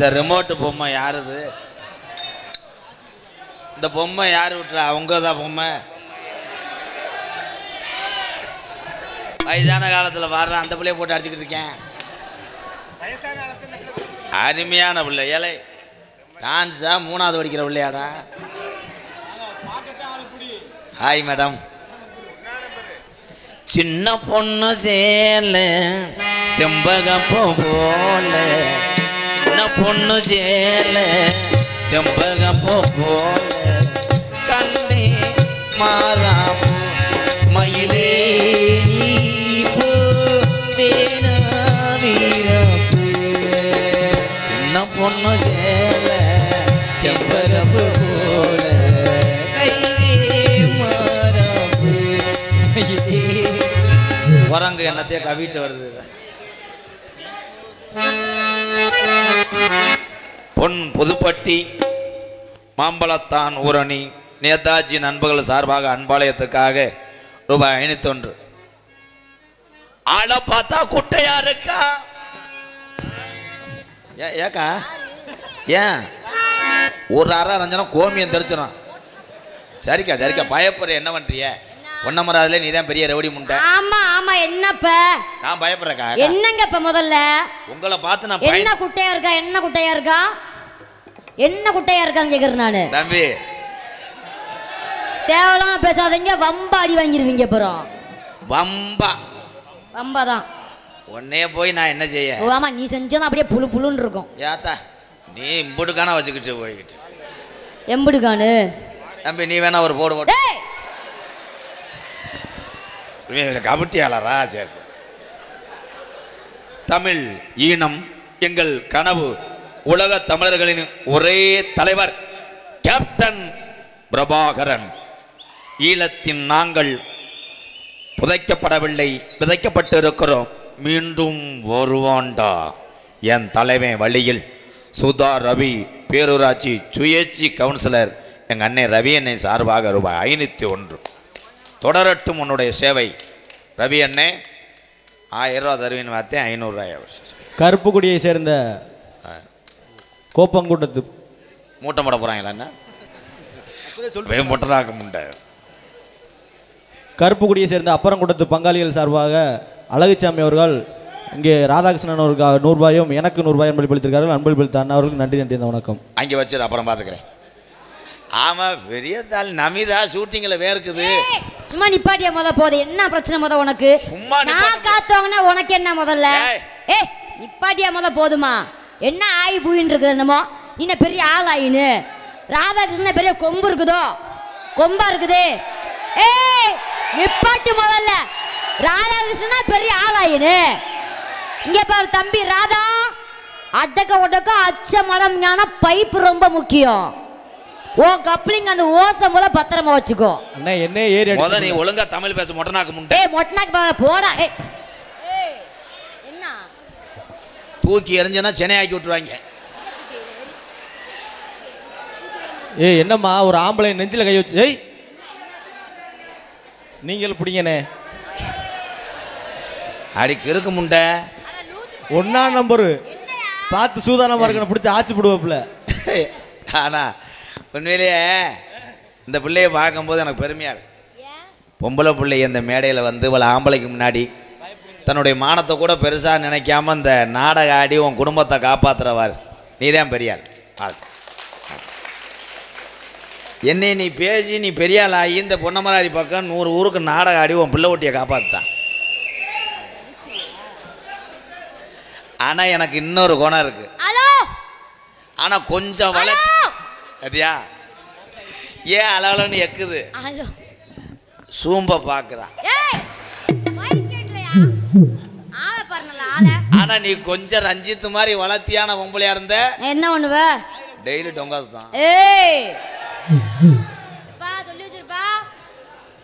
இந்த ரிமோட் பொம்மை யாருது? இந்த பொம்மை யாரு விட்டுறா? அவங்க தான் பொம்மை. வயசான காலத்தில் வர்ற அந்த பிள்ளைய போட்டு அடிச்சுக்கிட்டு இருக்கேன். அருமையான பிள்ளை. ஏழை டான்ஸா 3வது படிக்கிற பிள்ளையாடா. Hi madam. சின்ன பொண்ணு சேல செம்பகப்பூ போல, சின்ன பொண்ணு சேல செம்பகப்பூ போல, கண்ணே மாறாப்பூ மயிலே சின்ன பொண்ணு சேல செம்பகப்பூ போல, குரங்கு என்னத்தையே கவிட்டு வருது. பொன் புதுப்பட்டி மாம்பழத்தான் ஊரணி நேதாஜி நண்பர்கள் சார்பாக அன்பாலயத்துக்காக ரூபாய் 501. ஆளை பார்த்தா குட்டையா இருக்கா? ஏக்கா ஏன் ஒரு அரை ரஞ்சனம் கோமியம் தெரிச்சிடும். சரிக்கா சரிக்கா பயப்படுற என்ன பண்றிய? பொன்னமராதுல நீ தான் பெரிய ரவுடி முண்டை. ஆமா ஆமா என்னப்ப நான் பயப்படுறேக்கா. என்னங்க இப்ப முதல்ல உங்களை பார்த்து நான் என்ன குட்டையா இருக்கா? என்ன குட்டையா இருக்கா? என்ன குட்டையா இருக்கான்னு கேக்குறேன் நானு. தம்பி தேவலாம பேசாதீங்க, வம்பா அடி வாங்கிருவீங்க. அப்புறம் வம்பா தான். உன்னைய போய் நான் என்ன செய்ய? ஆமா நீ செஞ்சா அப்படியே புழு புழுன்னு இருக்கும். ஏத்தா நீ இம்புடுக்கான வச்சுக்கிட்டு போய்கிட்டு எம்புடுக்கானு. தம்பி நீ வேணா ஒரு போடு போட்டு கபட்டியாளரா? சரி சரி. தமிழ் ஈனம் எங்கள் கனவு. உலக தமிழர்களின் ஒரே தலைவர் கேப்டன் பிரபாகரன். ஈழத்தின் நாங்கள் புதைக்கப்படவில்லை, விதைக்கப்பட்டிருக்கிறோம். மீண்டும் வருவான்டா என் தலைவன் வழியில். சுதா ரவி பேரூராட்சி சுயேட்சி கவுன்சிலர் எங்கள் அண்ணே ரவி அண்ணே சார்பாக ரூபாய் 501. தொடரட்டும் உன்னுடைய சேவை ரவி அண்ணே. 1000 ரூபா தருவின்னு பார்த்தேன். 500 ரூபாய். கருப்புக்குடியை சேர்ந்த கோப்பங்குண்டத்து மூட்டை போட போகிறாங்களா? என்ன முட்டதாக்க முண்டை. கருப்புக்குடியை சேர்ந்த அப்பரங்குண்டத்து பங்காளிகள் சார்பாக அழகுசாமி அவர்கள் இங்கே ராதாகிருஷ்ணன் அவருக்கு 100 ரூபாயும் எனக்கு 100 ரூபாயும் அன்பளித்திருக்கார்கள். அன்பளித்த அண்ணா அவர்களுக்கு நன்றி நன்றி. இந்த வணக்கம். அங்கே வச்சிரு, அப்புறம் பார்த்துக்கிறேன். ஆமாம் பெரிய தாள் நமிதா ஷூட்டிங்கில் வேர்க்குது. சும்மா நிப்பாட்டியா போது என்ன பிரச்சனை உனக்கு? சும்மா நான் காத்துவாங்கன்னா உனக்கு என்ன முதல்ல? நிப்பாட்டியா போதுமா? என்ன ஆயி பூயின்னு இருக்கிற என்னமோ? நீ பெரிய ஆள் ஆயின்னு. ராதாகிருஷ்ணன் பெரிய கொம்பு இருக்குதோ? கொம்பா இருக்குது. நிப்பாட்டு முதல்ல. ராதாகிருஷ்ணனா பெரிய ஆள் ஆயின்னு. இங்க பாரு தம்பி ராதா, அடக்க உடக்க அச்ச மரம் ஞான பைப்பு ரொம்ப முக்கியம். ஓ கப்ளிங் அந்த ஓசை முத பத்திரமா வச்சுக்கோ. அண்ணா என்ன ஏறி முத நீ ஒழுங்கா தமிழ் பேச. மொட்டனாக்கு முண்டை. மொட்டனாக்கு போடா. என்ன தூக்கி எறிஞ்சனா சென்னை ஆக்கி விட்டுருவாங்க. என்னம்மா ஒரு ஆம்பளை நெஞ்சில கை வச்சு நீங்கள் பிடிங்கண்ணே. அடிக்கு இருக்கு முண்டை. 1ஆம் நம்பரு பார்த்து சூதானமா இருக்கணும். பிடிச்சி ஆச்சு போடுவாப்புல. ஆனா உண்மையிலேயே இந்த பிள்ளைய பார்க்கும்போது எனக்கு பெருமையாக இருக்கு. பொம்பளை பிள்ளைய இந்த மேடையில் வந்து இவளை ஆம்பளைக்கு முன்னாடி தன்னுடைய மானத்தை கூட பெருசாக நினைக்காம இந்த நாடக ஆடி உன் குடும்பத்தை காப்பாற்றுறவார். நீ தான் பெரியாள். என்னை நீ பேசி நீ பெரியாள் ஆகி இந்த பொன்னமராதி பக்கம் 100 ஊருக்கு நாடக ஆடி உன் பிள்ளை ஒட்டியை காப்பாற்றுத்தான். ஆனால் எனக்கு இன்னொரு குணம் இருக்கு. ஆனால் கொஞ்சம் அதியா ஏன் அலவலன்னு எக்குது? சூம்ப பாக்குறா. ஆனா நீ கொஞ்சம் ரஞ்சித் மாதிரி வளர்த்தியான பொம்பளையா இருந்த என்ன பண்ணுவ? டெய்லி டொங்காஸ் தான்.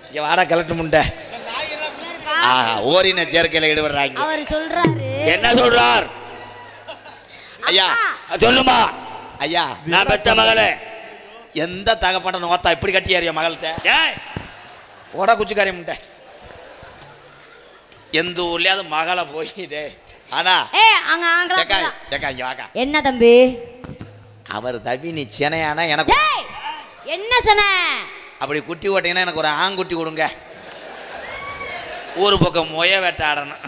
இங்க வாடா கிளட்டு முண்டை. ஓரின சேர்க்கையில ஈடுபடுறாங்க. அவர் சொல்றாரு. என்ன சொல்றார்? ஐயா சொல்லுமா. ஐயா நான் பெற்ற மகளே எந்த தகப்பன நோத்தா இப்படி கட்டியாரியா மகள்கிட்ட? ஓட குச்சிக்காரி முட்டை. எந்த ஊர்லயாவது மகளை போயிட்டே ஆனா அங்க இங்க வாக்கா. என்ன தம்பி அவர் தம்பி நீ சினையானா எனக்கு என்ன சன அப்படி குட்டி ஓட்டீங்கன்னா எனக்கு ஒரு ஆங்குட்டி கொடுங்க. ஒரு பக்கம் மொய வெட்டாடணும்.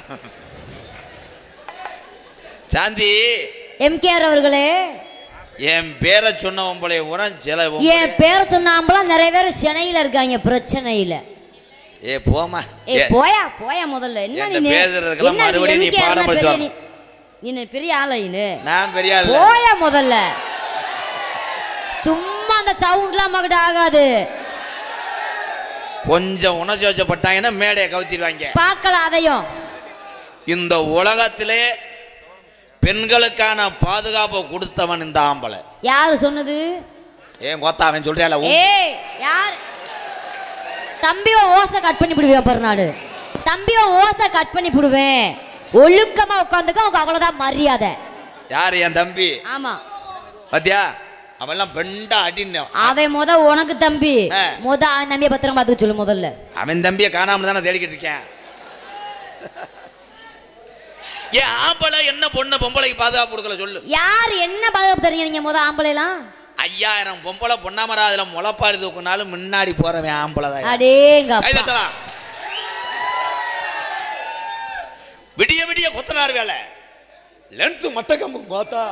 சாந்தி எம்கேஆர் அவர்களே, என் பேரை சொன்னவன் போல உரம் சில என் பேரை சொன்னாம்பலாம் நிறைய பேர் சென்னையில இருக்காங்க பிரச்சனையில. போமா போயா போயா முதல்ல என்ன நீ பேசுறதுக்கு மறுபடியும் நீ பாடம் படிச்சு நீ பெரிய ஆளு. நான் பெரிய ஆளு. போயா முதல்ல. சும்மா அந்த சவுண்ட்லாம் மகட ஆகாது. கொஞ்சம் உணர்ச்சி வச்சப்பட்டாங்கன்னா மேடையை கவுத்திடுவாங்க. பார்க்கல அதையும். இந்த உலகத்திலே பெண்களுக்கான பாதுகாப்பை கொடுத்தவன் இந்த ஆம்பளை. யாரு சொன்னது? ஏன் கோத்தா அவன் சொல்றியால? யார்? தம்பியோ ஓசை கட் பண்ணி விடுவேன் பர்நாடு. தம்பியோ ஓசை கட் பண்ணி விடுவேன். ஒழுக்கமா உட்காந்துக்க உனக்கு அவ்வளவுதான் மரியாதை. யாரு? என் தம்பி. ஆமா பாத்தியா அவெல்லாம் பெண்டா அடின்னு. அவன் உனக்கு தம்பி. அவன் தம்பியை பத்திரம் பார்த்துக்க சொல்லு முதல்ல. அவன் தம்பியை காணாம தானே தேடிக்கிட்டு இருக்கேன். ஏன் ஆம்பளை என்ன பொண்ணு பொம்பளைக்கு பாதுகாப்பு கொடுக்கல சொல்லு. யார் என்ன பாதுகாப்பு தரீங்க நீங்க ஆம்பளை எல்லாம்? 5000 பொம்பளை பொண்ணாமரா அதுல முளைப்பாரி தூக்குனாலும் முன்னாடி போறவன் ஆம்பளை தான். அடேங்க விடிய விடிய கொத்தனார் வேலை லென்த் மட்டக்கம்பு கோத்தா.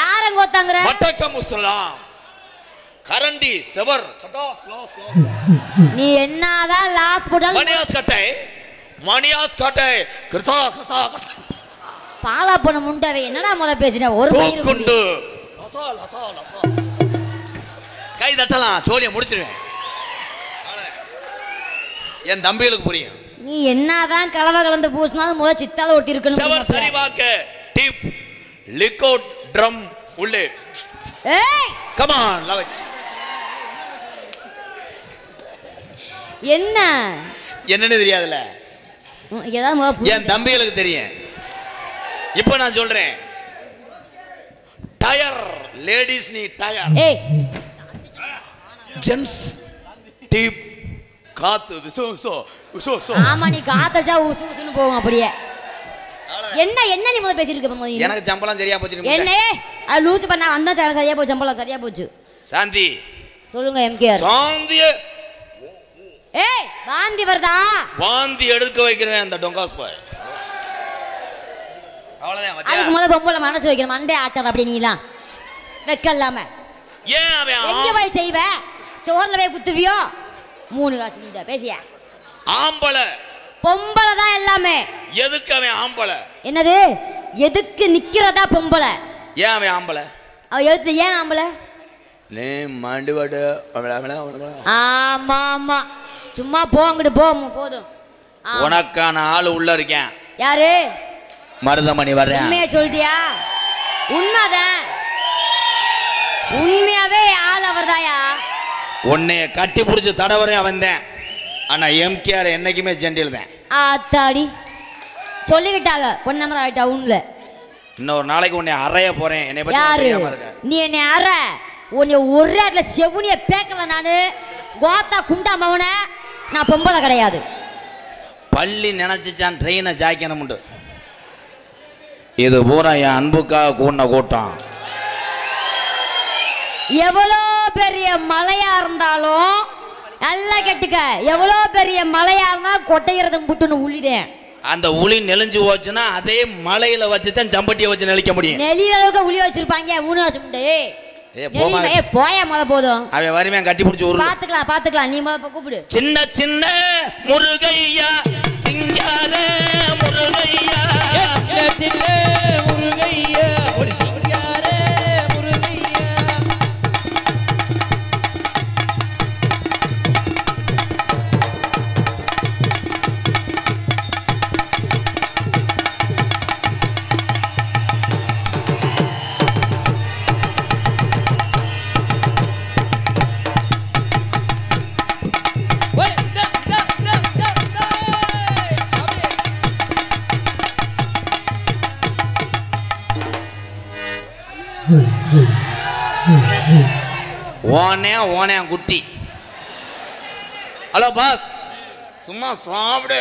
யாரங்க கோத்தாங்கற? மட்டக்கம்பு சொல்லலாம் கரண்டி செவர் சட்டா ஸ்லோ ஸ்லோ. நீ என்னதான் லாஸ் போடால மணியாஸ் கட்டை கிருசா கிருசா பாலா பண்ண முண்டவே என்னடா முத பேசின ஒரு பயிர் குண்டு லசா லசா லசா. கை தட்டலாம் சோழியை முடிச்சிருவேன். என் தம்பிகளுக்கு புரியும். நீ என்னதான் கலவை கலந்து பூசினாலும் முத சித்தால ஒட்டி இருக்கணும். செவர் சரிவாக்க டிப் லிக்விட் ட்ரம் உள்ளே. Come on love it. என்னன்னு தெரியாதுல? என் தம்பிகளுக்கு தெரியும். இப்ப நான் சொல்றேன் டயர் லேடிஸ் நீ டயர் ஜென்ஸ் டீப் காத்து விசோ விசோ விசோ விசோ. ஆமா நீ காத்தச்சா உசு உசுன்னு போகும் அப்படியே. என்ன நீ முதல்ல பேசிட்டு இருக்க? எனக்கு சம்பளம் சரியா போச்சு. என்ன லூசு பண்ண அந்த சரியா போச்சு. சம்பளம் சரியா போச்சு. சாந்தி சொல்லுங்க எம்கேஆர். சாந்தி வாந்தி வருதா? வாந்தி எடுக்க வைக்கிறேன் அந்த டொங்காஸ் பாய். அவ்வளவுதான். அதுக்கு முதல்ல பொம்பளை மனசு வைக்கணும். மண்டே ஆட்டம் அப்படி நீலாம் வெக்க இல்லாம. ஏன் அவன் எங்க போய் செய்வ? சோர்ல போய் குத்துவியோ? 3 காசு நீடா பேசியா? ஆம்பளை பொம்பளை தான் எல்லாமே. எதுக்கு அவன் ஆம்பளை? என்னது எதுக்கு நிக்கிறதா பொம்பளை? ஏன் அவன் ஆம்பளை? அவ எதுக்கு ஏன் ஆம்பளை? நீ மாண்டுவாடு. ஆமா ஆமா சும்மா போங்கிட்டு போ போதும். உனக்கான ஆளு உள்ள இருக்கேன். யாரு? மருதமணி வர்றேன். உண்மையா சொல்லிட்டியா? உண்மைதான். உண்மையாவே ஆள் அவர்தாயா. உன்னைய கட்டி பிடிச்சி தடவரே அவன்தான். ஆனா எம்கேஆர் என்னைக்குமே ஜெண்டில் தான். ஆத்தாடி சொல்லிக்கிட்டாங்க பொன்னமர ஆயிட்டா உண்மையில. இன்னொரு நாளைக்கு உன்னை அறைய போறேன். என்னை பத்தி தெரியாம இருக்க. நீ என்னை அற உன்னை ஒரு இடத்துல செவுனிய பேக்கல. நானு கோத்தா குண்டா மவன. நான் பொம்பளை கிடையாது. பள்ளி நினைச்சுச்சான் ட்ரெயினை ஜாய்க்கணும். இது பூரா என் அன்புக்காக கூண்ட கூட்டம். எவ்வளோ பெரிய மலையா இருந்தாலும் நல்லா கேட்டுக்க. எவ்வளோ பெரிய மலையா இருந்தாலும் கொட்டையிறது புட்டுன்னு உள்ளிட்டேன். அந்த உளி நெளிஞ்சு போச்சுன்னா அதே மலையில வச்சுதான் சம்பட்டியை வச்சு நெளிக்க முடியும். நெளிய அளவுக்கு உளி வச்சிருப்பாங்க 3 காசு முண்டே. போய முத போதும். அவன் வறுமையா கட்டி பிடிச்சி ஒரு பாத்துக்கலாம். நீ முத கூப்பிடு. சின்ன சின்ன முருகையா சிங்கார முருகையா சின்ன முருகையா ஒரு சிங்கார முருகையா. ஓனே குட்டி. ஹலோ பாஸ் சும்மா சாப்பிடு.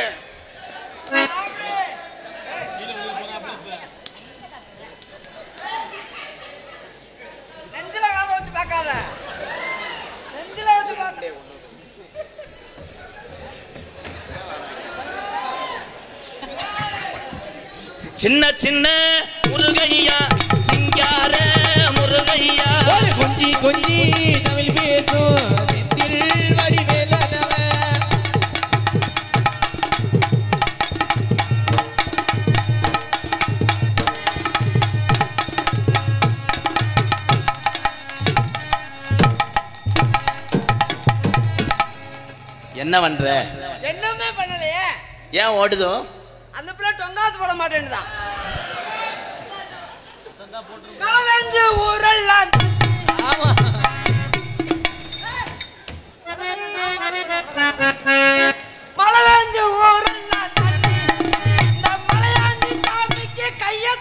சின்ன சின்ன முருகையா சிங்கார முருகையா கொஞ்சி கொஞ்சி தமிழ் பேசும் செந்தில் வடிவேலனவன். என்ன பண்ற? என்னமே பண்ணலையே. ஏன் ஓடுதோ? அந்த பிள்ளை டொங்காசு போட மாட்டேன்னுதான். மழை பெஞ்சு ஊரெல்லாம். ஆமா. மழை பெஞ்சு ஊரெல்லாம் தண்ணி. இந்த மலையாண்டி சாமிக்கு கைய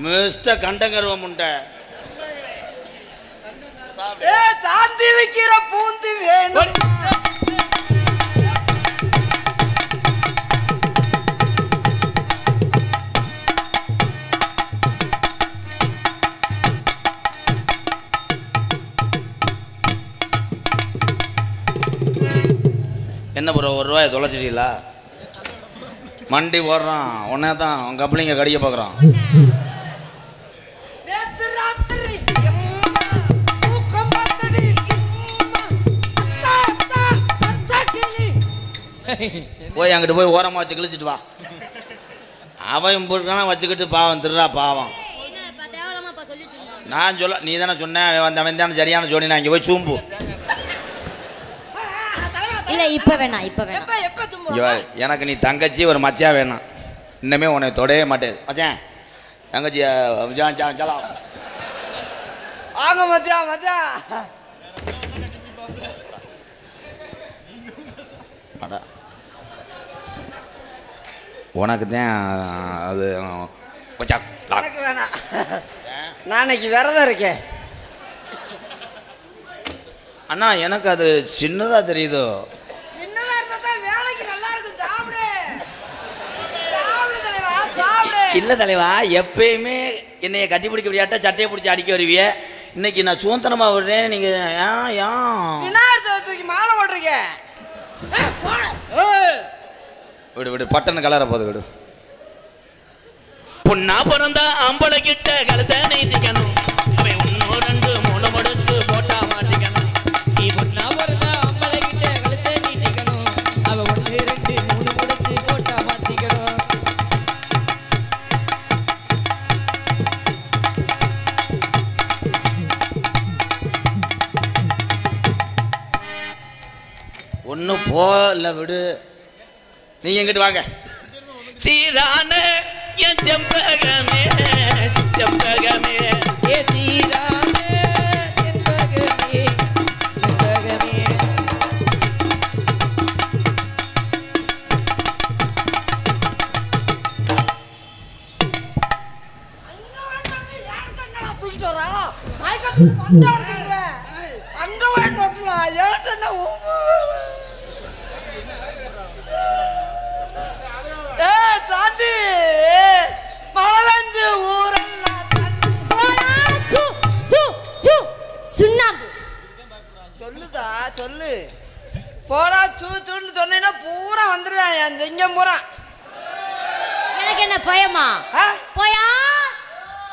மிஸ்டர் கண்டங்கருவம் உண்ட சாந்தி வைக்கிற பூந்தி வேணும். என்ன ப்ரோ, ஒரு ரூபாய் தொலைச்சிட்டீங்களா? மண்டி போடுறான் உடனே தான் உங்க கப்பலிங்க கடிக்க பார்க்குறான். போய் அங்கிட்டு போய் ஓரமாக வச்சு கிழிச்சிட்டு வா. அவன் போட்டுக்கான வச்சுக்கிட்டு பாவம் திருடா பாவம். நான் சொல்ல நீ தானே சொன்னேன், அவன் தானே சரியான ஜோடி. நான் இங்கே போய் சூம்பு. இல்ல இப்ப வேணாம், இப்ப வேணாம். எனக்கு நீ தங்கச்சி ஒரு மச்சியா வேணாம். இன்னமே உன்னை தொடவே மாட்டேன் மச்சான். தங்கச்சி சலாம் ஆங்க மச்சான் மச்சான். உனக்கு தான் அது எனக்கு வேணாம். நாளைக்கு விரதம் இருக்கேன் அண்ணா. எனக்கு அது சின்னதா தெரியுதோ. சின்னதா இருந்தா தான் வேலைக்கு நல்லா இருக்கும். சாப்பிடு சாப்பிடு தலைவா சாப்பிடு. இல்ல தலைவா, எப்பயுமே என்னைய கட்டி பிடிக்க முடியாட்ட சட்டையை பிடிச்சி அடிக்க வருவிய. இன்னைக்கு நான் சுதந்திரமா விடுறேன். நீங்க விநாயகர் தூக்கி மாலை போடுறீங்க. விடு விடு, பட்டன கலர போது விடு. பொண்ணா பிறந்தா ஆம்பளை கிட்ட கழுத்தை நீட்டிக்கணும். அவன் ஒன்னு ரெண்டு மூணு முடிச்சு போட்டா மாட்டிக்கணும். நீ பொண்ணா பிறந்தா ஆம்பளை கிட்ட கழுத்தை நீட்டிக்கணும். அவன் ஒன்னு ரெண்டு மூணு முடிச்சு போட்டா மாட்டிக்கணும். ஒன்னு போல விடு. நீ எங்கிட்டு வாங்க. சீரான என் செம்பகமே செம்பகமே ஏ சீரான செம்பகமே செம்பகமே. தூக்கிட்டு வரா அங்க வாங்கிட்டு ஏட்டா சாந்தி. மழை பெஞ்சு ஊரெல்லாம் சுண்ணாம்பு சொல்லுதா சொல்லு. போடா சூன்னு சொன்னீங்கன்னா பூரா வந்துருவேன். என் சிங்கம் பூரா. எனக்கு என்ன பயமா? போயா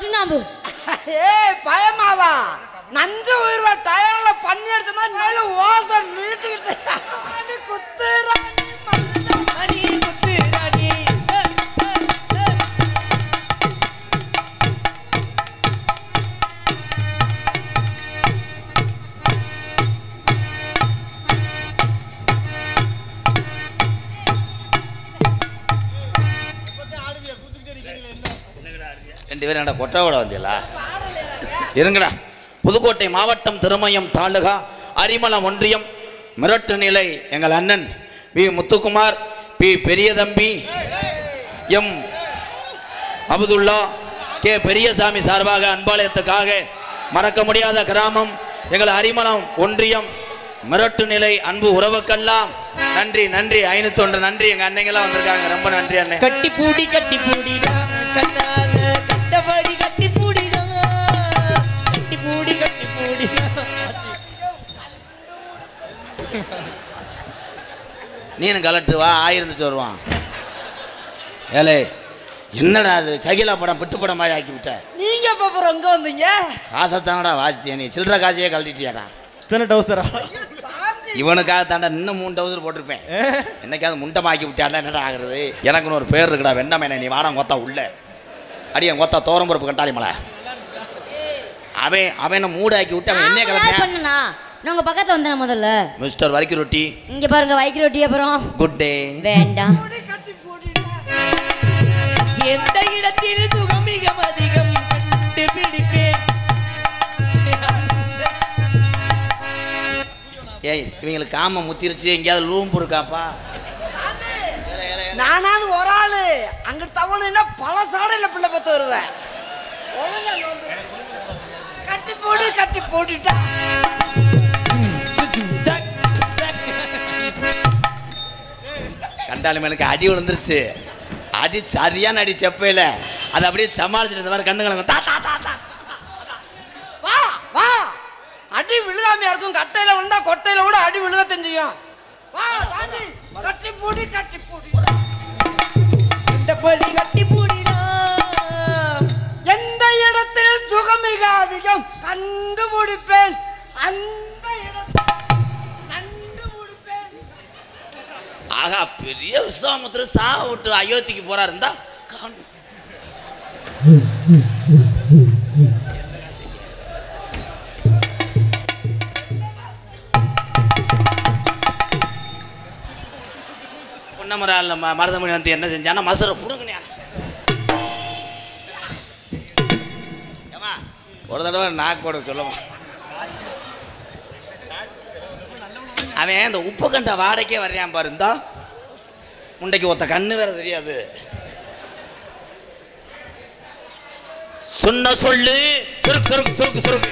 சுண்ணாம்பு. பயமாவா? நஞ்சு உயிர்வா டயர்ல பண்ணி அடிச்ச மாதிரி மேல ஓசை நீட்டுக்கிட்டு குத்துறானி மணி குத்துறானி. ரெண்டு பேரும் என்ன கொட்டாவோட வந்தீங்களா? இருங்கடா. புதுக்கோட்டை மாவட்டம் திருமயம் தாலுகா அரிமளம் ஒன்றியம் மிரட்டு நிலை எங்கள் அண்ணன் V Muthukumar, P Periyathambi, M Abdullah, K Periyasamy சார்பாக அன்பாலயத்துக்காக மறக்க முடியாத கிராமம் எங்கள் அரிமளம் ஒன்றியம் மிரட்டு நிலை அன்பு உறவுக்கெல்லாம் நன்றி நன்றி. 501 நன்றி. எங்க அன்னைங்கெல்லாம் வந்திருக்காங்க. ரொம்ப நன்றி அண்ணே. கட்டி பூடி கட்டால கட்டபடி கட்டி பூடிடா கட்டி பூடி நீனு கலட்டு வா, ஆயிருந்துட்டு வருவான். ஏலே என்னடா அது சகிலா படம் பிட்டு படம் மாதிரி ஆக்கி விட்ட. நீங்க அப்புறம் எங்க வந்தீங்க? காசத்தானடா வாட்சி நீ சில்லற காசையே கழட்டிட்டியாடா. இத்தனை டவுசரா? இவனுக்காக தாண்டா இன்னும் 3 டவுசர் போட்டிருப்பேன். என்னைக்காவது முண்டமாக்கி விட்டாண்டா என்னடா ஆகுறது? எனக்குன்னு ஒரு பேர் இருக்குடா வெண்ணமேனே. நீ வாடா கொத்தா உள்ள அடிய கொத்தா தோரம் பொறுப்பு கண்டாளி மலை. அவன் மூடாக்கி விட்டு அவன் என்ன கிளம்பி பண்ணனா நான் உங்க பக்கத்துல வந்தேன் முதல்ல. மிஸ்டர் வரிக்கு ரொட்டி இங்க பாருங்க வைக்கிற ரொட்டி அப்புறம் குட் டே. வேண்டாம். எந்த இடத்தில் சுகம் மிக அதிகம் கண்டுபிடிப்பேன். ஏய் இவங்களுக்கு காம முத்திருச்சு. எங்கேயாவது லூம்பு இருக்காப்பா? நானாவது ஒரு ஆளு அங்க தவணுன்னா பல சாடையில பிள்ளை பத்து வருவேன். கட்டி போட்டுட்டா கண்டாளி மேலுக்கு அடி விழுந்துருச்சு. அடி சரியான அடி செப்பையில அது அப்படியே சமாளிச்சுட்டு இந்த மாதிரி கண்ணுங்களை தா தா தா தா. வா வா அடி விழுகாமையா இருக்கும். கட்டையில விழுந்தா கொட்டையில கூட அடி விழுகத்தான் செய்யும். வா தாண்டி கட்டி போடி இந்தபடி கட்டி போடினா எந்த இடத்தில் சுகம் மிக அதிகம் கண்டுபிடிப்பேன். அந்த இடத்தில் கண்டுபிடிப்பேன். ஆகா பெரிய விஸ்வாமித்திரர் சாக விட்டு அயோத்திக்கு போறாரு இருந்தா பொன்னமரால் மருதமணி வந்து என்ன செஞ்சானா மசுரை புடுங்கினான். ஒரு தடவை நாக்கோட சொல்லுவான். அவன் இந்த உப்பு கண்ட வாடகைக்கே வர்றான் பாரு. இருந்தா முண்டைக்கு ஒத்த கண்ணு வேற தெரியாது. சொன்ன சொல்லு சுருக்கு சுருக்கு சுருக்கு சுருக்கு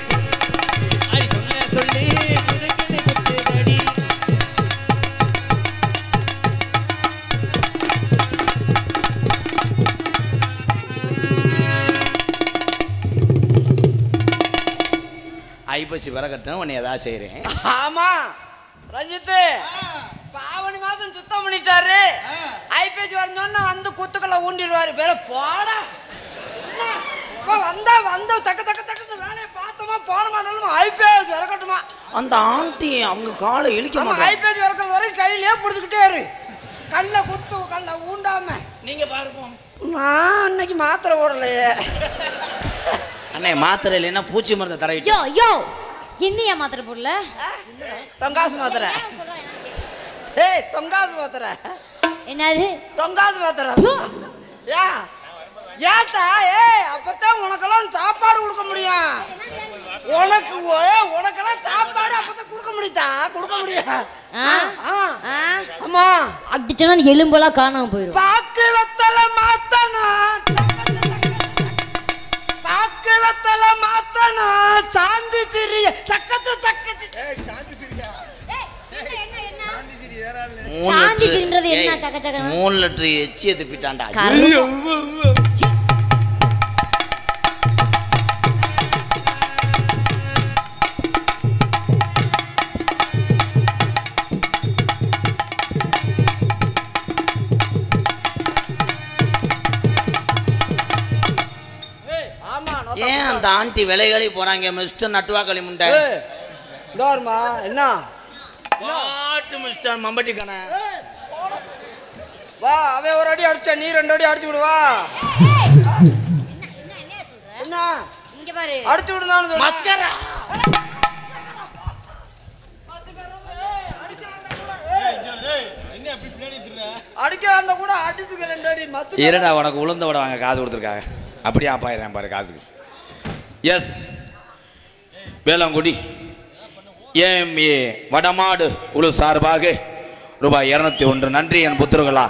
சொன்ன சொல்லி சுருக்கிட்டு குத்துதடி. ஐப்பசி வர கட்டணும் உன்னை ஏதாவது செய்கிறேன். ஆமா ரஞ்சித்து பாவணி மாதம் சுத்தம் பண்ணிட்டாரு. ஐப்பேஜ் வரஞ்சோன்னா வந்து குத்துக்களை ஊண்டிடுவாரு. வேலை போடா வந்தா தக்க தக்க தக்க வேலையை பார்த்தோமா போன மாட்டாலும் ஐப்பேஜ் விறக்கட்டுமா. அந்த ஆண்டி அவங்க காலை இழுக்க ஐப்பேஜ் விறக்கிறது வரைக்கும் கையிலே பிடிச்சிக்கிட்டே இரு. கல்ல குத்து கல்ல ஊண்டாம நீங்க பாருப்போம். நான் அன்னைக்கு மாத்திரை ஓடலையே. அண்ணே மாத்திரை இல்லைன்னா பூச்சி மருந்து தரவிட்டு. யோ யோ என்னையா மாத்திரை போடல? தொங்காசு மாத்திரை. ஏய் தொங்காசு மாத்திரை. என்னது தொங்காசு மாத்திரை? ஏத்தா அப்பதான் உனக்கெல்லாம் சாப்பாடு கொடுக்க முடியும். உனக்கெல்லாம் சாப்பாடு அப்பதான் கொடுக்க முடியும். ஆமா அடிச்சனா எலும்பெல்லாம் காணாம போயிடும். பாக்கு வெத்தல மாத்தனா சாந்தி சிறிய சக்கத்து சக்கத்து. சாந்தி சிறின்றது என்ன சக்க சக்க 3 லிட்டர் எச்சியை துப்பிட்டான்டா. ஏன் அந்த ஆண்டி விலைகளி போறாங்க மிஸ்டர் நட்டுவாக்களி முண்டை? என்ன வாட்டு மிஸ்டர் மம்பட்டிக்கான வா அவன் ஒரு அடி அடிச்சா நீ 2 அடி அடிச்சு விடுவா. என்ன இங்க பாரு அடிச்சு விடுனானு மஸ்கரா அடிக்கிறாந்த கூட அடிச்சுக்க 2 அடி மஸ்து. இருடா உனக்கு உளுந்த விட வாங்க காசு கொடுத்துருக்காங்க. அப்படியே ஆப்பாயிரேன் பாரு காசுக்கு. எஸ் வேளாங்குடி ஏஎம்ஏ வடமாடு குழு சார்பாக ரூபாய் 201 நன்றி என் புத்திரர்களா.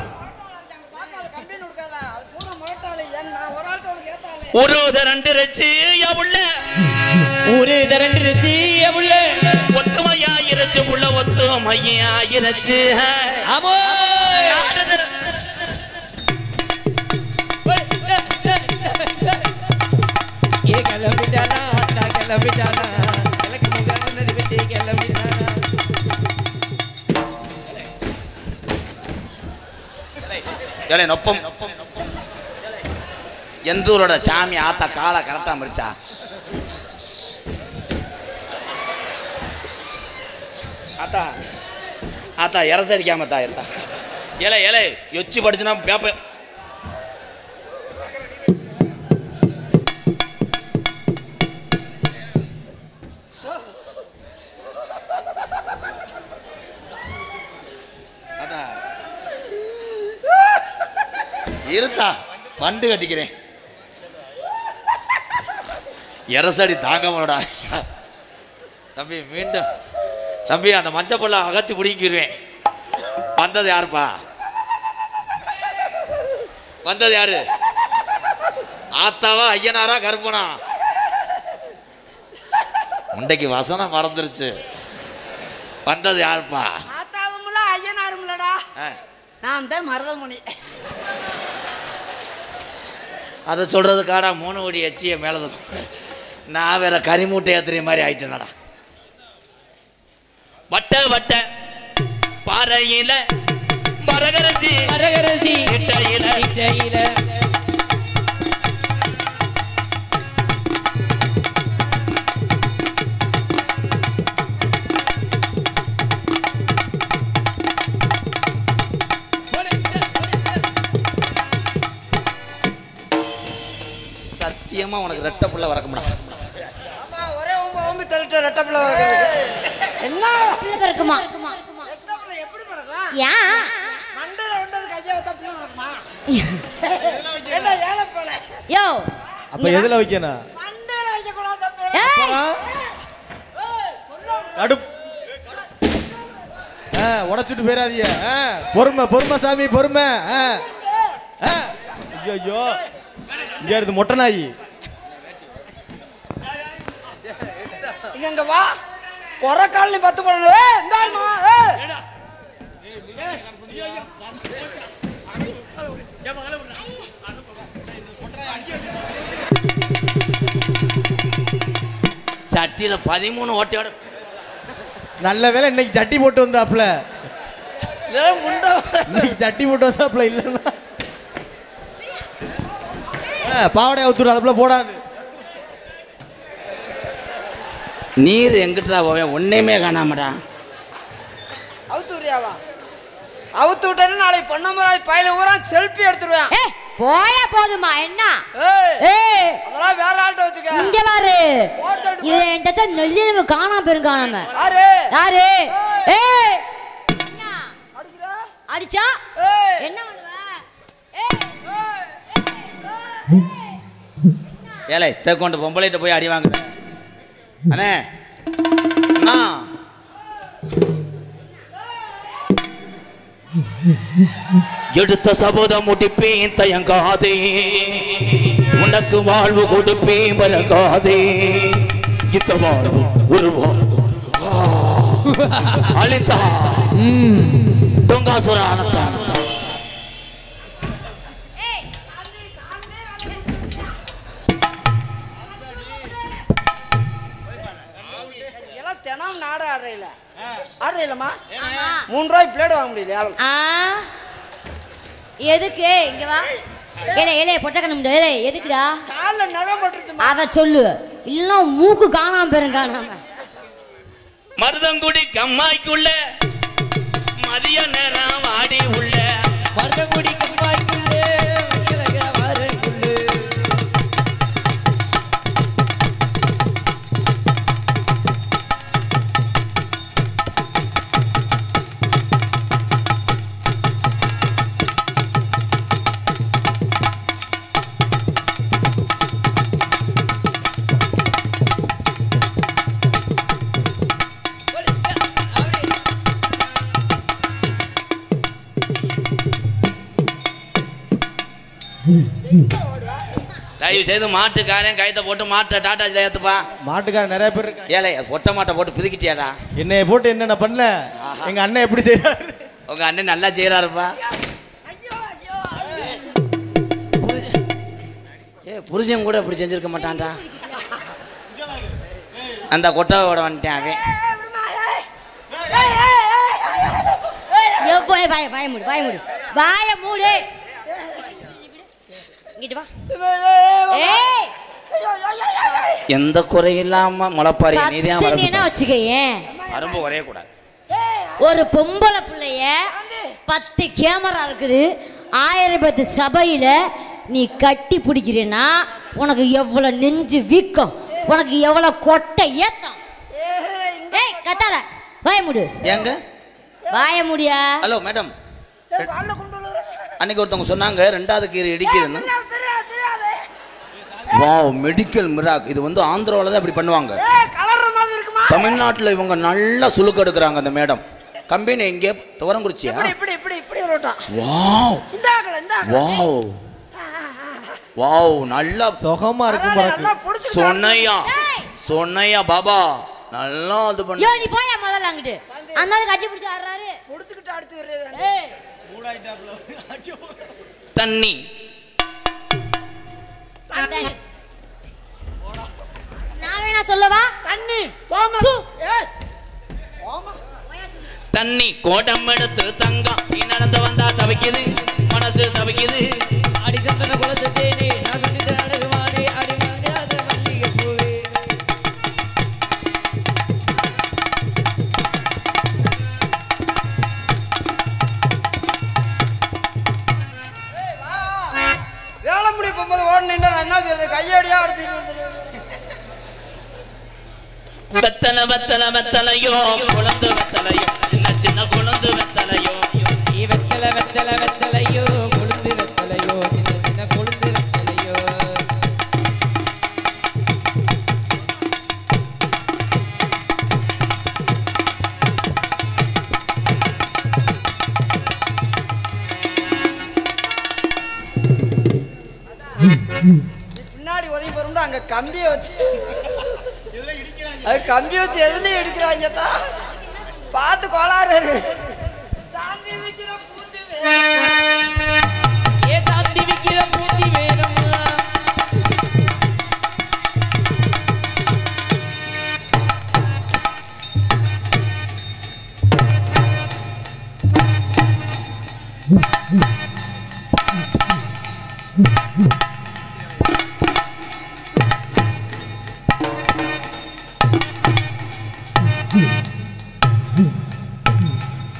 ஒரு தரண்டு ரச்சி உள்ள ஒத்துமையாயிருச்சு உள்ள ஒத்துமையாயிருச்சு. ஏலே நொப்பம் எந்த ஊரோட சாமி ஆத்தா காலை கரெக்டா மறிச்சா ஆத்தா ஆத்தா இரச அடிக்காமத்தா இருந்தா ஏலே ஏலே எச்சி படிச்சுனா பேப்பர் இருத்தா வண்டு கட்டிக்கிறேன் இரசடி தாங்க மாடா தம்பி மீண்டும் தம்பி அந்த மஞ்சள் பொருளை அகத்தி பிடிக்கிடுவேன் வந்தது யாருப்பா வந்தது யாரு ஆத்தாவா ஐயனாரா கருப்பனா முண்டைக்கு வசனம் மறந்துருச்சு வந்தது யாருப்பா ஆத்தாவும்ல ஐயனாரும்லடா நான் தான் மருதமுனி அதை சொல்கிறதுக்காடா 3 கோடி எச்சியை மேலே நான் வேற கரிமூட்டை ஏத்துற மாதிரி ஆயிட்டேனடா வட்ட வட்ட பாறையில மரகரசி மரகரசி இட்டையில இட்டையில சத்தியமா உனக்கு ரெட்ட புள்ள வரக்க முடியாது அம்மா ஒரே ஓம்பி தள்ளிட்டு ரெட்ட பிள்ளை வரது என்ன பிள்ளை பிறக்குமா ரெட்ட பிள்ளை எப்படி பிறக்கும் ஏன் மண்டையில வந்தது கையை வச்சா பிள்ளை நடக்குமா என்ன ஏழை போல யோ அப்ப எதுல வைக்கணும் மண்டையில வைக்க கூடாது தப்பு ஏய் கடுப் உடச்சுட்டு போயிடாதீங்க பொறுமை பொறுமை சாமி பொறுமை ஐயோ இங்க இருந்து மொட்டை நாயி இங்க வா கொர கால் 10 போடுது இந்தாமா சட்டியில 13 ஓட்டையோட நல்ல வேளை இன்னைக்கு சட்டி போட்டு வந்தாப்ல முண்டை இன்னைக்கு சட்டி போட்டு வந்தாப்ல இல்லைன்னா பாவடை அவுத்துரு அதுக்குள்ள போடாது நீர் எங்கிட்டா போவேன் ஒன்னையுமே காணாமடா அவுத்துறியாவா அவுத்து விட்டேன்னு நாளைக்கு பொன்னமராய் பையில ஊரா செல்ஃபி எடுத்துருவேன் ஏய் போயா போதுமா என்ன ஏய் ஏய் அதெல்லாம் வேற ஆள்கிட்ட வச்சுக்க இங்க பாரு இது என்கிட்ட நெல்லியம காணாம பெருங்காணாம யாரு யாரு ஏய் என்ன அடிக்கிறா அடிச்சா ஏய் என்ன பண்ணுவ ஏய் ஏலே தேக்கொண்டு பொம்பளைகிட்ட போய் அடி வாங்குறேன் அண்ணே அண்ணா எடுத்த சபதம் முடிப்பேன் தயங்காதே உனக்கு வாழ்வு கொடுப்பேன் பலகாதே இந்த வாழ்வு ஒரு வாழ்வு அழித்தா தொங்காசுர ஆனந்தான் எல்லாம் தினம் நாடு ஆடுறீங்களா 3 ரூபாய் பிளேட் வாங்க முடியல எதுக்கு இங்க வா ஏலே ஏலே பொட்டக்கண்ணு ஏலே எதுக்குடா கால்ல நகை போட்டுருச்சுமா அத சொல்லு இல்ல மூக்கு காணாம பெருங்காணாம மருதங்குடி கம்மாய்க்குள்ள மதிய நேரம் வாடி உள்ள மருதங்குடி கம்மாய்க்குள்ளே வரக்குள்ளே தயவு செய்து மாட்டுக்காரன் கைத்தை போட்டு மாட்டை டாட்டாச்சில் ஏற்றுப்பா மாட்டுக்காரன் நிறைய பேர் இருக்காங்க ஏலே பொட்டை மாட்டை போட்டு பிதுக்கிட்டியாடா என்னைய போட்டு என்னென்ன பண்ணல எங்க அண்ணன் எப்படி செய்யறாரு உங்க அண்ணன் நல்லா செய்யறாருப்பா புருஷன் கூட இப்படி செஞ்சிருக்க மாட்டான்டா அந்த கொட்டாவோட வந்துட்டேன் அவன் பாய மூடு பாய மூடு வாய மூடு. இங்கிட்டு வா. ஏய் எந்த குறையில்லாம முளைப்பாரி நீதான் கத்துனேன்னா வச்சுக்கேன். அரும்பு குறைய கூடாது. ஒரு பொம்பளை பிள்ளைய 10 கேமரா இருக்குது 1010 சபையில நீ கட்டி பிடிக்கிறேன்னா உனக்கு எவ்வளவு நெஞ்சு வீக்கம், உனக்கு எவ்வளவு கொட்டை ஏத்தம். ஏய் கத்தாத, வாய மூடு. ஏங்க வாய முடியா? ஹலோ மேடம், அன்னைக்கு ஒருத்தவங்க சொன்னாங்க 2வது கீரை இடிக்குதுன்னு. Wow, medical மிராக். இது வந்து ஆந்திராவில் தான் இப்படி பண்ணுவாங்க. தமிழ்நாட்டில் இவங்க நல்லா சுழுக்கு எடுக்கிறாங்க. அந்த மேடம் கம்பெனி எங்கே துவரங்குறிச்சியா? வாவ் வாவ் வாவ், நல்லா சுகமா இருக்கும். சொன்னையா பாபா, நல்லா இது பண்ணு. யோ நீ போயா முதல்ல அங்கிட்டு. அந்த கட்சி பிடிச்சு ஆடுறாரு. புடிச்சுக்கிட்டு அடுத்து வர்றது. ஏய் தண்ணி நான் வேணா சொல்லவா? தண்ணி போமா. தண்ணி கோடம் எடுத்து தங்கம் நீ நடந்து வந்தா தவிக்குது, மனசு தவிக்குது. அடி சந்தன குலத்து தேனே நான் சந்தித்த அழகுவானே அடி வாங்காத மல்லிகை பூவே. வேலை முடி போகும்போது ஓடணுன்னா என்ன செய்யறது? கையடியா அடிச்சு வெத்தலை வெத்தலை வெத்தலையோ குழந்து வெத்தலையோ, சின்ன சின்ன குழந்து வெத்தலையோ. நீ வெத்தலை வெத்தலை வெத்தலையோ கொழுந்து வெத்தலையோ, சின்ன சின்ன கொழுந்து வெத்தலையோ. பின்னாடி உதவி போறோம்னா அங்க கம்பியை வச்சு அது கம்பி வச்சு எதுலயும் எடுக்கிறாங்க தான் பார்த்து கோளாறு. சாந்தி வைக்கிற பூந்தி ஏ சாந்தி விக்கிற பூந்தி வேணும்.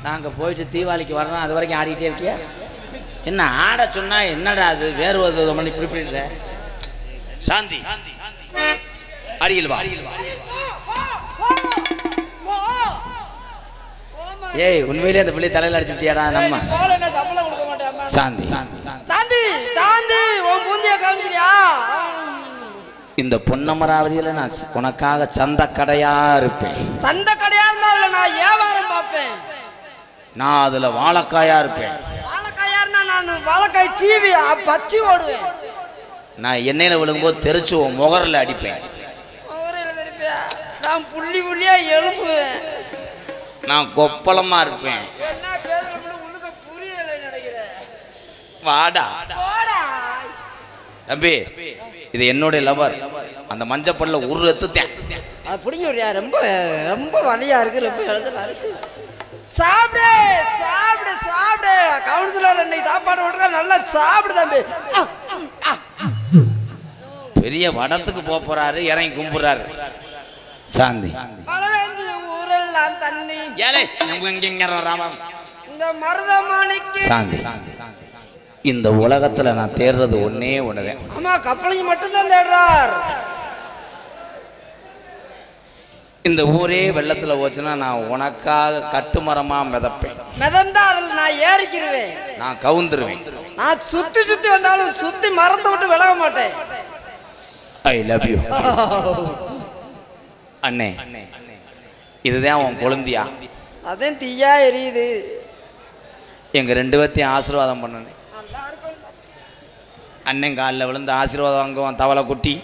நாங்கள் போயிட்டு தீபாவளிக்கு வரணும், அது வரைக்கும் ஆடிக்கிட்டே இருக்கியா? என்ன ஆட சொன்னா என்னடா அது வேறு ஒரு மணி இப்படி இல்லை. சாந்தி அருகில் வா. ஏய் உண்மையிலே அந்த பிள்ளை தலையில் அடிச்சுட்டியாடா நம்ம சம்பளம் கொடுக்க மாட்டேன். சாந்தி. சாந்தி சாந்தி உன் பூந்திய காமிக்கிறியா? இந்த பொன்னமராவதியில் நான் உனக்காக சந்த கடையா இருப்பேன். சந்த கடையா இருந்தா இல்ல நான் வியாபாரம் பார்ப்பேன். நான் அதுல வாழைக்காயா இருப்பேன். வாழைக்காயா இருந்தா நான் வாழைக்காய் சீவி பச்சி ஓடுவேன். நான் எண்ணெயில விழுங்கும்போது தெரிச்சு உன் முகரில் அடிப்பேன். நான் புள்ளி புள்ளியா எழுப்புவேன். நான் கொப்பளமா இருப்பேன். என்ன பேசுறப்ப உனக்கு புரியல நினைக்கிறேன். வாடா போடா தம்பி, இது என்னுடைய லவர். அந்த மஞ்சப்பல்ல ஒரு எத்துத்தேன். அது பிடிங்க விடுறியா? ரொம்ப ரொம்ப வலியா இருக்கு. ரொம்ப எழுதுல சாப்பிடு சாப்பிடு சாப்பிடு. கவுன்சிலர் இன்னைக்கு சாப்பாடு விட்டுருக்க, நல்லா சாப்பிடு தம்பி. பெரிய வடத்துக்கு போறாரு, இறங்கி கும்பிடுறாரு. சாந்தி பழவேந்தி ஊரெல்லாம் தண்ணி ஏலே இந்த மருதமணிக்கு. சாந்தி, இந்த உலகத்துல நான் தேடுறது ஒன்னே ஒண்ணுதான். ஆமா, கப்பலிங்க மட்டும்தான் தேடுறார். இந்த ஊரே வெள்ளத்துல போச்சுன்னா நான் உனக்காக கட்டுமரமா மிதப்பேன். மிதந்தா அதுல நான் ஏறிக்கிருவேன். நான் கவுந்துருவேன். நான் சுத்தி சுத்தி வந்தாலும் சுத்தி மரத்தை விட்டு விலக மாட்டேன். ஐ லவ் யூ அண்ணே. இதுதான் உன் கொழுந்தியா? அதான் தீயா எரியுது. எங்க 2 பேர்த்தையும் ஆசீர்வாதம் பண்ணனே. அண்ணன் காலில் விழுந்து ஆசீர்வாதம் வாங்குவான் தவளை குட்டி.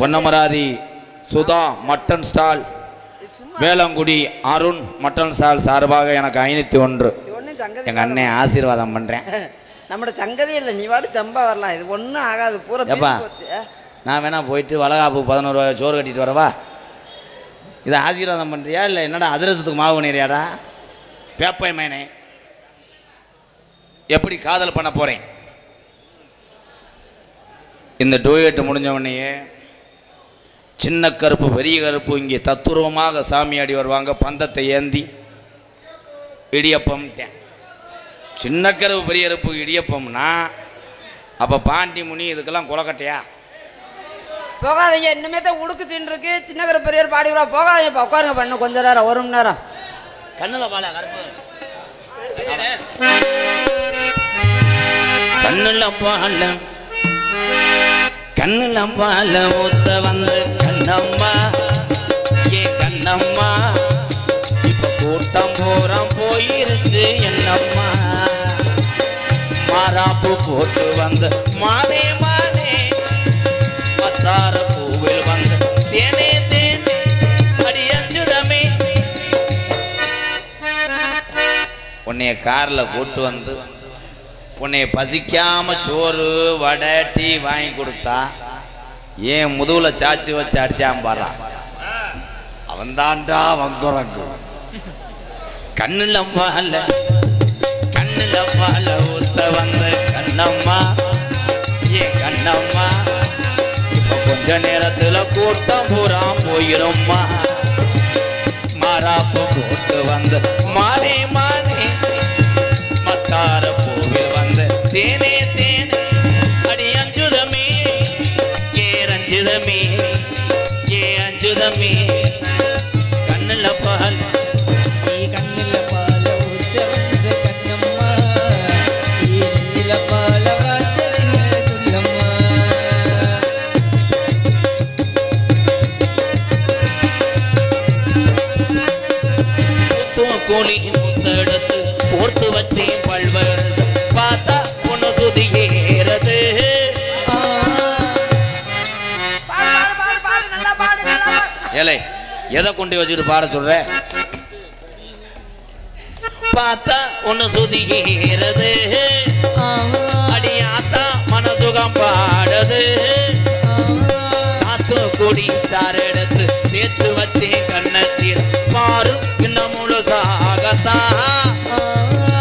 Ponnamaravathi Sudha mutton stall, Velangudi Arun mutton stall சார்பாக எனக்கு 501 எங்க அண்ணன் ஆசீர்வாதம் பண்றேன். நம்மட சங்கதி இல்லை, நீ வாடி தம்பா வரலாம். இது ஒன்றும் ஆகாது. பூரா எப்பா நான் வேணா போயிட்டு வளகாப்பு 11 ரூபாய் சோறு கட்டிட்டு வரவா? இதை ஆசீர்வாதம் பண்ணுறியா இல்லை என்னடா அதிரசத்துக்கு மாவு பண்ணிறியாடா? பேப்பை மேனே எப்படி காதல் பண்ண போகிறேன். இந்த டூயட் முடிஞ்ச உடனேயே சின்ன கருப்பு பெரிய கருப்பு இங்கே தத்துரூபமாக சாமியாடி வருவாங்க. பந்தத்தை ஏந்தி இடியப்பம். சின்ன கருப்பு பெரிய கருப்பு இடியப்பம்னா அப்போ பாண்டி முனி இதுக்கெல்லாம் கொலக்கட்டையா? போகாதீங்க, இன்னுமே தான் உடுக்கு தின்றுருக்கு. சின்னகர பெரியவர் பாடி விடா. போகாதீங்க, உட்காருங்க பண்ணு கொஞ்ச நேரம், 1 மணி நேரம். கண்ணுல பால கருப்பு கண்ணுல பால கண்ணுல பால ஊத்த வந்து கண்ணம்மா ஏ கண்ணம்மா இப்ப கூட்டம் போறான் போயிருச்சு என்னம்மா மாறாப்பு போட்டு வந்து மானே மானே பத்தார பூவில் வந்து தேனே தேனே அடியஞ்சுதமே உன்னைய காரில் கூட்டு வந்து உன்னைய பசிக்காம சோறு வடை டீ வாங்கி கொடுத்தா ஏன் முதுகுல சாச்சி வச்சு அடிச்சாம பாடுறான். அவன் தான்டா வங்குறங்கு. கண்ணுல பால ஊத்த வந்து கண்ணம்மா ஏன் கண்ணம்மா இப்ப கொஞ்ச நேரத்துல கூட்டம் பூரா போயிரும்மா மாறாப்பு போட்டு வந்து மானே மானே மத்தார பூவில் வந்து தேனே தேனே அடி அஞ்சுதமே ஏ ரஞ்சிதமே ஏ அஞ்சுதமே கண்ணுல பால் கண்ணுல பால ஊத்த வந்த கண்ணம்மா நெஞ்சில பால வாச்சதின்னு சொல்லம்மா. கோழி முத்தெடுத்து போர்த்து வச்சே பல்வர் பார்த்தா பொண்ணு சுதி ஏறது. ஏலே எதை கொண்டு வச்சுட்டு பாட சொல்ற? பார்த்தா ஒன்னு சுதி ஏறது அடியாத்தா மனசுகம் பாடுது. சாத்து கொடி சார் எடுத்து தேய்ச்சு வச்சே கண்ணத்தில் பாரு இன்னும் முழுசாகத்தா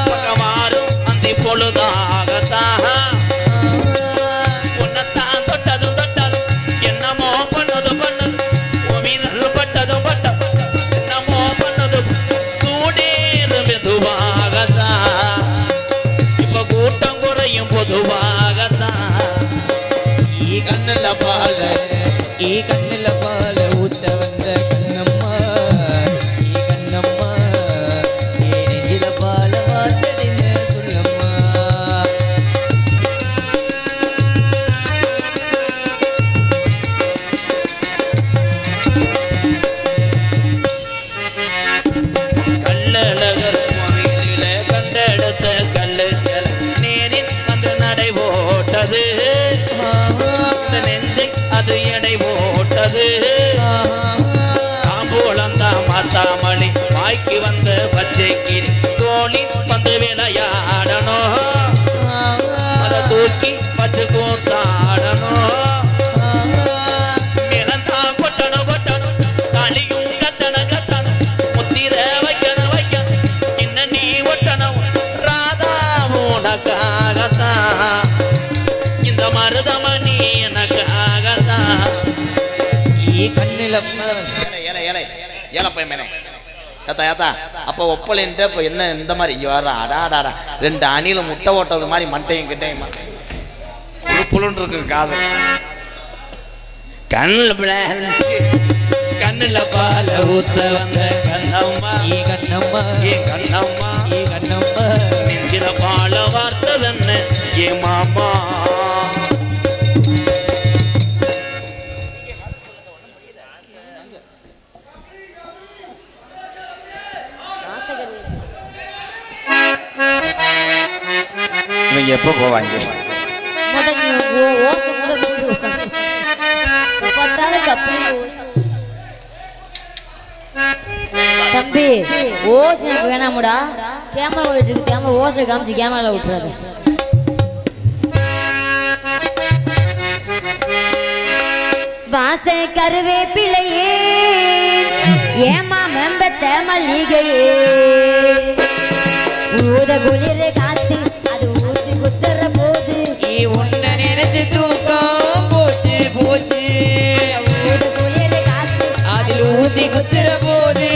பக்கமாறும் அந்த பொழுதாகத்தா உன்னத்தான் தொட்டதும் தொட்டதும் என்னமோ பண்ணது பண்ணது மீனல் பட்டதும் பட்டது என்னமோ பண்ணது சூடேறு மெதுவாகத்தா இப்ப கூட்டம் குறையும் பொதுவாகத்தா. கண்ணுல பால ஊத்த வந்த கண்ணம்மா கண்ணம்மா நெஞ்சில பால வாச்சதின்னு சொல்லம்மா. கள்ளழகர் கோவிலில கண்டெடுத்த கல்லு செல நேரில் வந்து நடை போட்டது நெஞ்சை அது எடை போட்டது. தாம்பூலந்தா மாத்தாமணி வாய்க்கு வந்த பச்சை கிளி தோழி வந்து விளையாடணும் அதை தூக்கி பச்சை கூத்தாடணும். நிறந்தா கொட்டணும் கொட்டணும் களியும் கட்டணும் கட்டணும் முத்திர வைக்கணும் வைக்கணும் இன்ன நீ ஒட்டணும் ராதா உனக்காகத்தான் இந்த மருதமணி எனக்காகத்தான். கண்ணுல ஏலப்பை மேனே ஏத்தா ஏத்தா அப்போ ஒப்பலைன்ட்டு இப்போ என்ன இந்த மாதிரி இங்கே வர அடாடாடா 2 அணில முட்டை ஓட்டது மாதிரி மண்டையும் கிட்டையும் புழு புழுன்னு இருக்கு காது. கண்ணுல பால ஊத்த வந்த கண்ணம்மா கண்ணம்மா கண்ணம்மா கண்ணம்மா நெஞ்சில பால வார்த்ததென்ன ஏ மாமா. இவங்க எப்போ போவாங்க? தம்பி ஓசை எனக்கு வேணாமுடா. கேமரா ஓடிட்டு இருக்கு, கேமரா ஓசை காமிச்சு கேமரால விட்டுறாரு. வாசை கருவேப்பிலையே ஏமா மெம்பத்த மல்லிகையே ஊத குளிர் காத்து அது ஊசி குத்துற போது உன்ன நினைச்சு தூக்கம் போச்சு போச்சு ஊத குளிர் காத்து அதில் ஊசி குத்துற போது